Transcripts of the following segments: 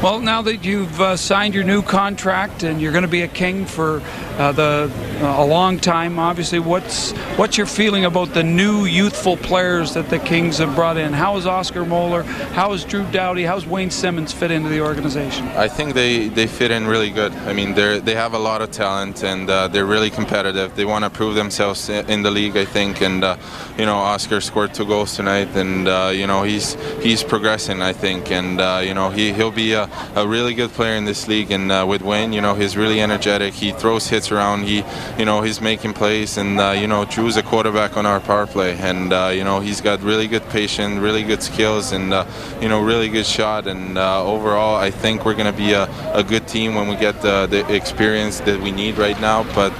Well, now that you've signed your new contract and you're going to be a King for a long time, obviously, what's your feeling about the new youthful players that the Kings have brought in? How is Oscar Moeller? How is Drew Doughty? How's Wayne Simmons fit into the organization? I think they fit in really good. I mean, they have a lot of talent, and they're really competitive. They want to prove themselves in the league, I think. And you know, Oscar scored 2 goals tonight, and you know, he's progressing, I think. And you know, he'll be a really good player in this league. And with Wayne, you know, he's really energetic. He throws hits around. You know, he's making plays. And you know, Drew's a quarterback on our power play, and you know, he's got really good patience, really good skills, and you know, really good shot. And overall, I think we're going to be a good team when we get the experience that we need right now. But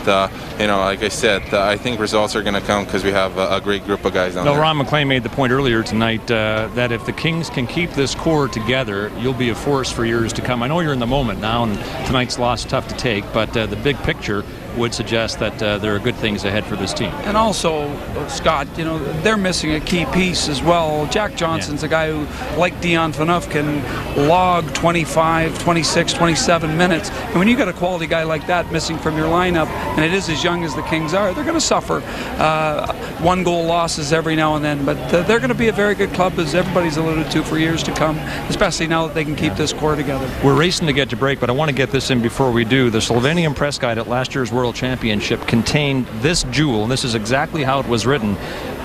you know, like I said, I think results are going to come because we have a great group of guys down there. Ron McLean made the point earlier tonight that if the Kings can keep this core together, you'll be a force for years to come. I know you're in the moment now, and tonight's loss tough to take, but the big picture would suggest that there are good things ahead for this team. And also, Scott, you know, they're missing a key piece as well. Jack Johnson's a guy who, like Dion Phaneuf, can log 25, 26, 27 minutes. And when you got a quality guy like that missing from your lineup, and it is as young as the Kings are, they're going to suffer 1-goal losses every now and then. But they're going to be a very good club, as everybody's alluded to, for years to come, especially now that they can keep this core together. We're racing to get to break, but I want to get this in before we do. The Slovenian press guide at last year's World Championship contained this jewel, and this is exactly how it was written.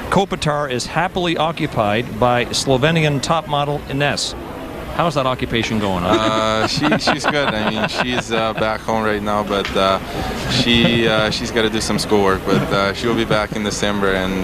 Kopitar is happily occupied by Slovenian top model Ines. How's that occupation going on? She's good. I mean, she's back home right now, but she's got to do some schoolwork. But she'll be back in December, and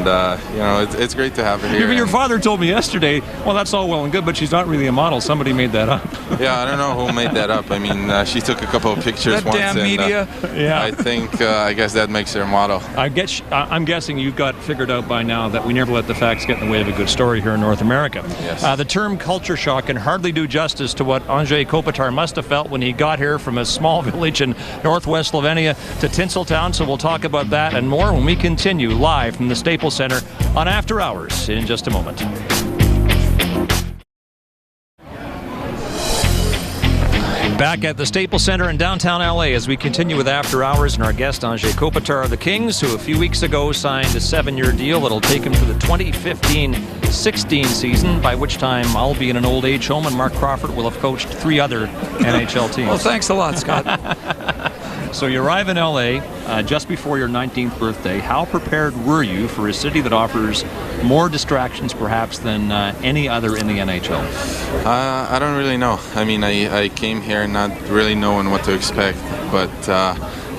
you know, it's great to have her here. Your father told me yesterday, well, that's all well and good, but she's not really a model. Somebody made that up. Yeah, I don't know who made that up. I mean, she took a couple of pictures that once. Damn media. Yeah. I think, I guess that makes her a model. I'm guessing you've got figured out by now that we never let the facts get in the way of a good story here in North America. Yes. The term culture shock can hardly do justice to what Anze Kopitar must have felt when he got here from a small village in northwest Slovenia to Tinseltown. So we'll talk about that and more when we continue live from the Staples Center on After Hours in just a moment. Back at the Staples Center in downtown LA as we continue with After Hours and our guest Anze Kopitar of the Kings, who a few weeks ago signed a 7-year deal that'll take him to the 2015-16 season, by which time I'll be in an old age home and Mark Crawford will have coached 3 other NHL teams. Well, thanks a lot, Scott. So you arrive in LA just before your 19th birthday. How prepared were you for a city that offers more distractions perhaps than any other in the NHL? I don't really know. I mean, I came here not really knowing what to expect, but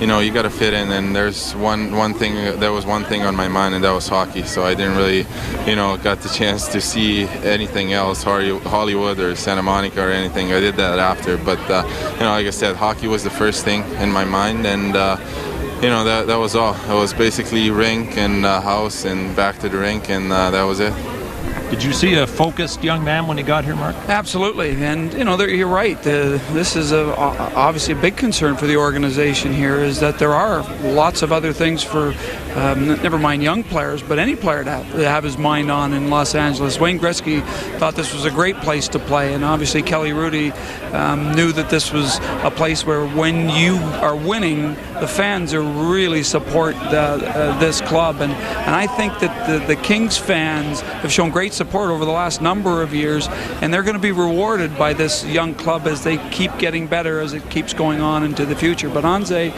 you know, you got to fit in, and there's one thing. There was one thing on my mind, and that was hockey. So I didn't really, you know, got the chance to see anything else, Hollywood or Santa Monica or anything. I did that after, but you know, like I said, hockey was the first thing in my mind, and you know, that was all. It was basically rink and house and back to the rink, and that was it. Did you see a focused young man when he got here, Mark? Absolutely, and you know, you're right. This is obviously a big concern for the organization here, is that there are lots of other things for, never mind young players, but any player to have his mind on in Los Angeles. Wayne Gretzky thought this was a great place to play, and obviously Kelly Hrudey knew that this was a place where when you are winning, the fans are really support this club, and I think that the Kings fans have shown great support over the last number of years, and they're going to be rewarded by this young club as they keep getting better as it keeps going on into the future. But Anze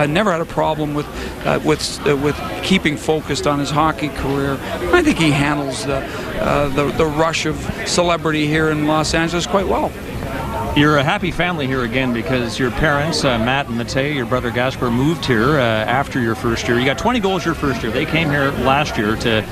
never had a problem with keeping focused on his hockey career. I think he handles the rush of celebrity here in Los Angeles quite well. You're a happy family here again because your parents, Matt and Matej, your brother Gasper, moved here after your first year. You got 20 goals your first year. They came here last year to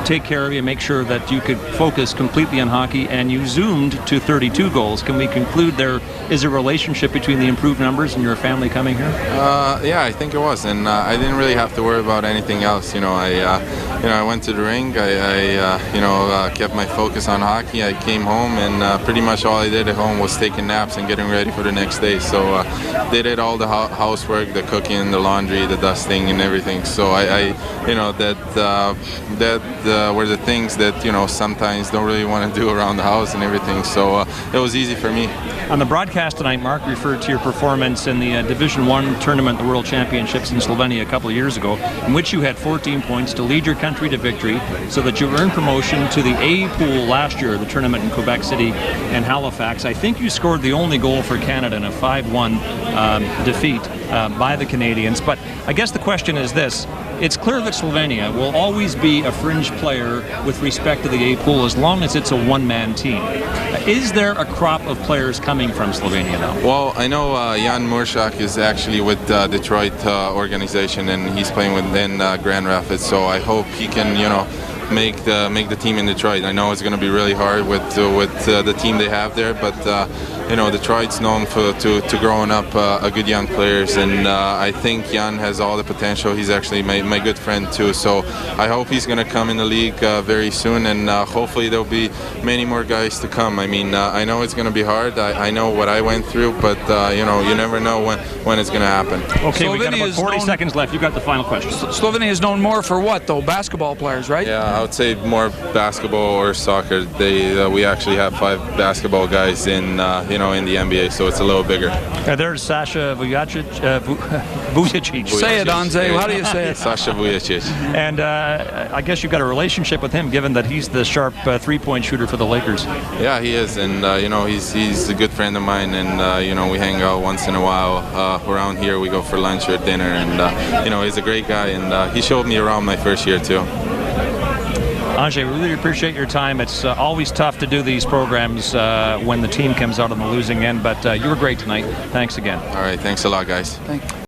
take care of you, make sure that you could focus completely on hockey, and you zoomed to 32 goals. Can we conclude there is a relationship between the improved numbers and your family coming here? Yeah, I think it was, and I didn't really have to worry about anything else. You know, I went to the ring. I kept my focus on hockey. I came home, and pretty much all I did at home was taking naps and getting ready for the next day. So they did all the housework, the cooking, the laundry, the dusting, and everything. So that were the things that sometimes don't really want to do around the house and everything. So it was easy for me. On the broadcast tonight, Mark referred to your performance in the Division I tournament, the World Championships in Slovenia a couple of years ago, in which you had 14 points to lead your country to victory, so that you earned promotion to the A pool last year, the tournament in Quebec City and Halifax. I think you scored the only goal for Canada in a 5-1 defeat by the Canadians. But I guess the question is this. It's clear that Slovenia will always be a fringe player with respect to the A pool as long as it's a one-man team. Is there a crop of players coming from Slovenia now? Well, I know Jan Muršak is actually with Detroit organization, and he's playing within Grand Rapids. So I hope he can, make the team in Detroit. I know it's going to be really hard with the team they have there, but Detroit's known to growing up a good young players, and I think Jan has all the potential. He's actually my good friend too, so I hope he's going to come in the league very soon, and hopefully there'll be many more guys to come. I mean, I know it's going to be hard. I know what I went through, but you never know when it's going to happen. Okay, we got about 40 seconds left. You got the final question. Slovenia is known more for what, though? Basketball players, right? Yeah, I would say more basketball or soccer. We actually have 5 basketball guys in the NBA, so it's a little bigger. There's Sasha Vujacic. Say it, Anze. How do you say it? Sasha Vujacic. And I guess you've got a relationship with him, given that he's the sharp three-point shooter for the Lakers. Yeah, he is, and he's a good friend of mine, and we hang out once in a while around here. We go for lunch or dinner, and he's a great guy, and he showed me around my first year too. Anze, we really appreciate your time. It's always tough to do these programs when the team comes out on the losing end, but you were great tonight. Thanks again. All right, thanks a lot, guys. Thank you.